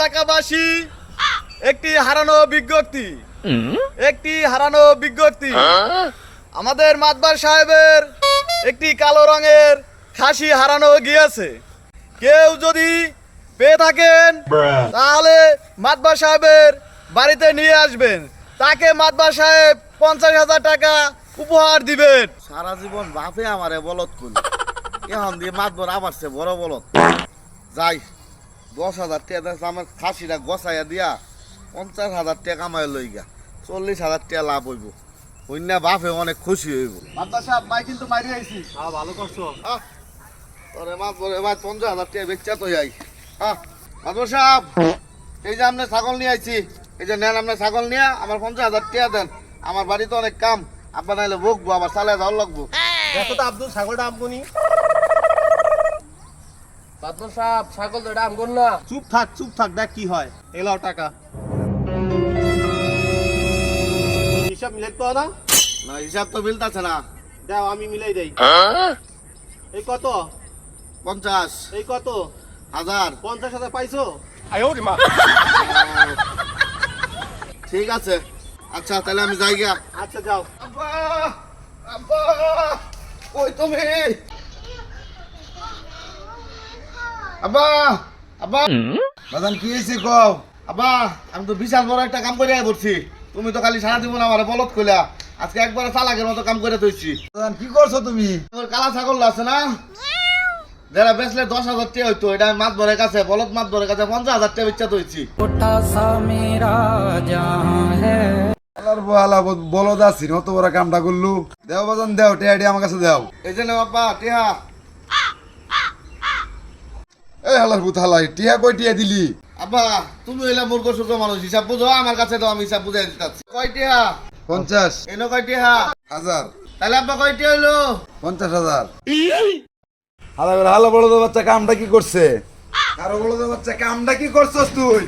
এলাকাবাসী একটি হারানো বিজ্ঞপ্তি আমাদের মাতবার সাহেবের একটি কালো রঙের খাসি হারানো গিয়েছে। কেউ যদি পেয়ে থাকেন তাহলে মাতবার সাহেবের বাড়িতে নিয়ে আসবেন। তাকে মাতবার সাহেব 50,000 টাকা উপহার দিবেন। সারা জীবন বাপে আমারে বলত করল, এখন দিয়ে মাতবর আমার সে বড় বলত। যাই 10,000 টাকা আমার খাসিটা গছাইয়া দিয়া 50,000 টাকা কামাই লই গা, 40,000 টাকা লাভ হইব। কন্যা বাপে অনেক খুশি হইব। মাতবার সাহেব মাই কিন্তু মারি আইছি। ভালো করছো। তোরে মাতবর এবার 50,000 টাকা বেচা তো যাই। মাতবর সাহেব, এই যে আপনি ছাগল নিয়ে আইছি, এই যে নেন আপনি ছাগল নিয়ে আমার 50,000 টাকা দেন। আমার বাড়িতে অনেক কাম, আব্বা নাইলে বকবো, আবার চালায় যাওয়ার লাগবো। দেখো তো আব্দুল ছাগলটা আমগুনি। পাত্র সাহেব ছাগল তো এটা আমগুন না। চুপ থাক দেখ কি হয়। এলাও টাকা। হিসাব মিলাই তো না? না হিসাব তো মিলতাছে না। দাও আমি মিলাই দেই। এই কত? 50। এই কত? 1000। 50,000 পাইছো? ঠিক আছে, আচ্ছা তাহলে আমি যাই গা। আচ্ছা যাও। আব্বা আব্বা কই তুমি? আব্বা আব্বা বাজান কি হয়েছে কও? আব্বা আমি তো বিশাল বড় একটা কাম করে বলছি, তুমি তো খালি সারা জীবন আমারে বলত কইলা, আজকে একবারে চালাকের মতো কাম করে তুইছি। বাজান কি করছো তুমি? তোমার কালা ছাগল আছে না, যারা বেচলে 10,000 টাকা হইতো, এটা আমি মাতবরের কাছে বলত মাতবরের কাছে 50,000 টাকা বেচা তুইছি। আলার বলা বলদ আছি অত বড় কামটা করলু। দেও বাজান দেও, টেয়াডি আমার কাছে দেও। এই যে নাও আব্বা টিহা। এই হালার ভূত হালাই, টিয়া কই টিয়া দিলি? আব্বা তুমি হইলা মূর্খ সূর্খ মানুষ, হিসাব বুঝো, আমার কাছে দাও, আমি হিসাব বুঝাই দিতাছি। কয় টিহা? 50। এনো কয় টিহা? 1000। তাহলে আব্বা কয় টিহা হইলো? 50,000। হালা বলদ বাচ্চা কামটা কি করছে? আরো বলদ বাচ্চা কামটা কি করছস তুই?